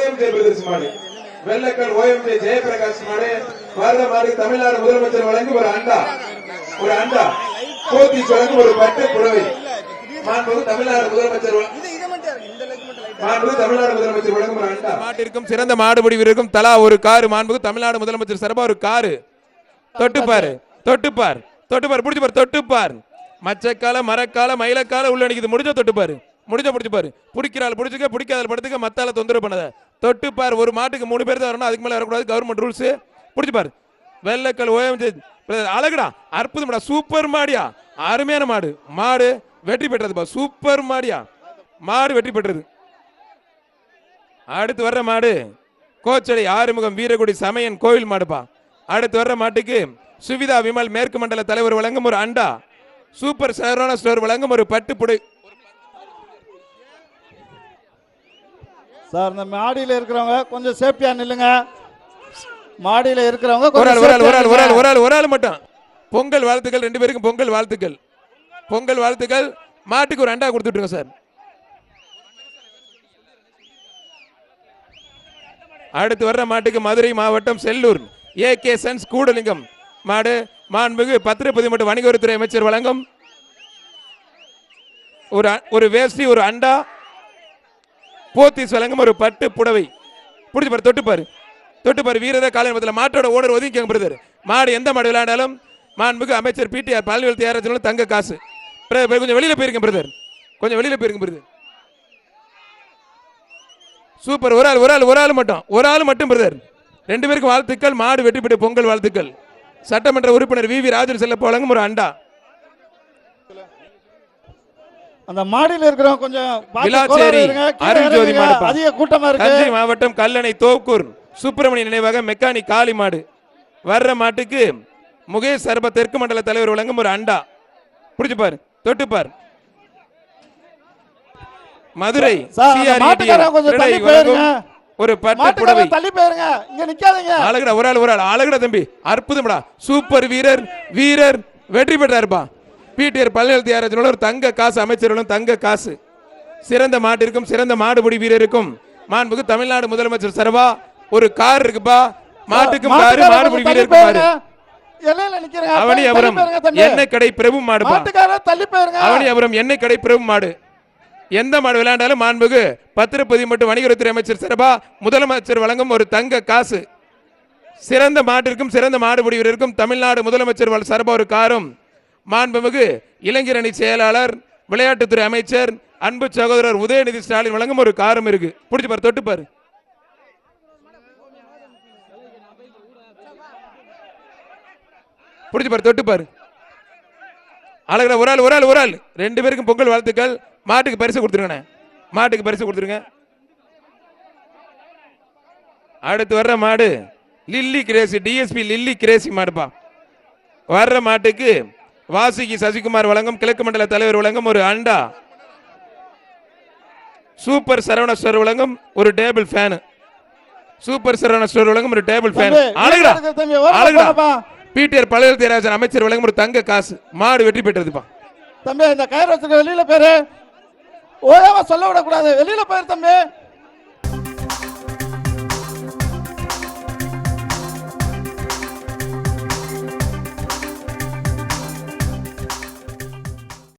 OMJ brothers மாடு, Vellakkal OMJ Jayaprakash மாடு. வர்ற மாடு தமிழ்நாடு முதலமைச்சர் வழங்கும் ஒரு அண்டா, போத்தீஸ் வழங்கும் ஒரு பட்டு புடவை. மாண்புமிகு தமிழ்நாடு முதலமைச்சர் வழங்கும் ஒரு அண்டா. மாட்டிற்கும் சிறந்த மாடுபிடி வீரருக்கும் தலா ஒரு காரு. மாண்புமிகு தமிழ்நாடு முதலமைச்சர் சார்பா ஒரு காரு. தொட்டுப்பாரு புடிச்சு பாரு, தொட்டுப்பார். மச்சக்கால மரக்கால மயிலக்கால உள்ள நிக்குது. முடிஞ்ச தொட்டுப்பாரு, புடிச்சு பாரு. பிடிக்கிறாள் பிடிச்சுக்க, பிடிக்காத படுத்துக்க, மத்தால தொந்தரவு பண்ணாத. தொட்டுப்பார். ஒரு மாட்டுக்கு 3 பேர் தான் வரணும், அதுக்கு மேல வரக்கூடாது, கவர்மெண்ட் ரூல்ஸ். பிடிச்சு பாரு. வெள்ளக்கல் ஓஎம்ஜே அழகுடா, அற்புதம்டா, சூப்பர் மாடியா, அருமையான மாடு வெற்றி பெற்றதுப்பா. சூப்பர் மாடியா, மாடு வெற்றி பெற்றது. அடுத்து வர்ற மாடு கோச்சடை ஆறுமுகம் வீரகுடி சமயன் கோவில் மாடுப்பா. அடுத்து வர்ற மாட்டுக்கு சுவிதா விமல் மேற்கு மண்டல தலைவர் வழங்கும் ஒரு அண்டா, சூப்பர் சரவணா ஸ்டோர் வழங்கும் ஒரு பட்டு புடை. சார் இந்த மாடியில் இருக்கிறவங்க கொஞ்சம் சேஃப்டியா நில்லுங்க. மாடியில் இருக்கிறவங்க ஒரு ஆள் மட்டும். பொங்கல் வாழ்த்துக்கள் 2 பேருக்கும். பொங்கல் வாழ்த்துக்கள். மாட்டுக்கு ஒரு அண்டா கொடுத்துட்டுருங்க சார். அடுத்து வர்ற மாட்டுக்கு மதுரை மாவட்டம் செல்லூர் ஏகே சன்ஸ் கூடலிங்கம் மாடு. மாண்புமிகு பத்திரப்பதிவு மற்றும் வணிகவரித்துறை அமைச்சர் வழங்கும் ஒரு வேஷ்டி, ஒரு அண்டா, போத்தீஸ் வழங்கும் ஒரு பட்டு புடவை. பிடிச்சு பாரு, தொட்டுப்பாரு. வீரர காலையில் மாட்டோட ஓனர் ஒதுக்கி பிரதர். மாடு எந்த மாடு விளையாண்டாலும் மாண்புமிகு அமைச்சர் பிடிஆர் பல்வேல் தியாகராஜன் தங்க காசு. கொஞ்சம் வெளியில போயிருக்கேன் பிரதர், சூப்பர். ஒரு ஆள் மட்டும் பிரதர். 2 பேருக்கும் வாழ்த்துக்கள். மாடு வெற்றி பெற்ற பொங்கல் வாழ்த்துக்கள். சட்டமன்ற உறுப்பினர் வி ராஜன் செல்லப்ப வழங்கும் ஒரு அண்டா. அந்த மாடியில் இருக்கிறவங்க கொஞ்சம் விளாச்சேரி அருள்ஜோதி மாடு, அதிக கூட்டமா இருக்கு. தஞ்சை மாவட்டம் கல்லணை தோக்கூர் சுப்பிரமணிய நினைவாக மெக்கானிக் காளி மாடு. வர்ற மாட்டுக்கு முகேஷ் சர்ப தெற்கு மண்டல தலைவர் வழங்கும் ஒரு அண்டா. பிடிச்சு பாரு, தொட்டுப்பார். மதுரை ஒரு பட்டு புடவை. அழகுடா, ஒரு ஆள் அழகுடா தம்பி, அற்புதம்டா, சூப்பர் வீரர் வெற்றி பெற்றார்பா. பிடிஆர் பல்வேல் தியாகராஜன் ஒரு தங்க காசு, அமைச்சர்களும் தங்க காசு. சிறந்த மாட்டிற்கும் சிறந்த மாடுபிடி வீரருக்கும் மாண்புமிகு தமிழ்நாடு முதலமைச்சர் சர்வா ஒரு கார் இருக்குப்பா. மாட்டுக்கும் காரு, மாடுபிடி வீரருக்கும் காரு. அவனியாபுரம் எண்ணெய் கடை பிரபு மாடுப்பா. அவனியாபுரம் எண்ணெய் கடை பிரபு மாடு. எந்த மாடு விளையாண்டாலும் மாண்புமிகு பத்திரப்பதிவு மற்றும் வணிகத்துறை அமைச்சர் சார்பா முதலமைச்சர் வழங்கும் ஒரு தங்க காசு. சிறந்த மாட்டிற்கும் சிறந்த மாடுபிடி வீரருக்கும் தமிழ்நாடு முதலமைச்சர் சார்பா ஒரு காரும். மாண்புமிகு இளைஞர் அணி செயலாளர் விளையாட்டுத்துறை அமைச்சர் அன்பு சகோதரர் உதயநிதி ஸ்டாலின் வழங்கும் ஒரு காரும் இருக்கு. பிடிச்சு பாரு, தொட்டுப்பாரு. பிடிச்சு பாரு, தொட்டுப்பாரு. அழகா ஒரு ஆள் 2 பேருக்கும் பொங்கல் வாழ்த்துக்கள். மாட்டுக்கு பரிசு கொடுத்துருங்க. அடுத்து வர்ற மாடு Lily Gracy, DSP Lily Gracy மாடுப்பா. வர்ற மாட்டுக்கு வாசுகி சசிகுமார் வழங்கும் கிழக்கு மண்டல தலைவர் வழங்கும் ஒரு அண்டா, சூப்பர் சரவண ஸ்டோர் வழங்கும் ஒரு table fan. PTR Palanivel Thiagarajan அமைச்சர் வழங்கும் ஒரு தங்க காசு. மாடு வெற்றி பெற்றதுப்பா. தம்பி இந்த கயிறு வெளியில பேரு ஓயாம சொல்ல விடக்கூடாது, வெளியில போயிரு தம்பி.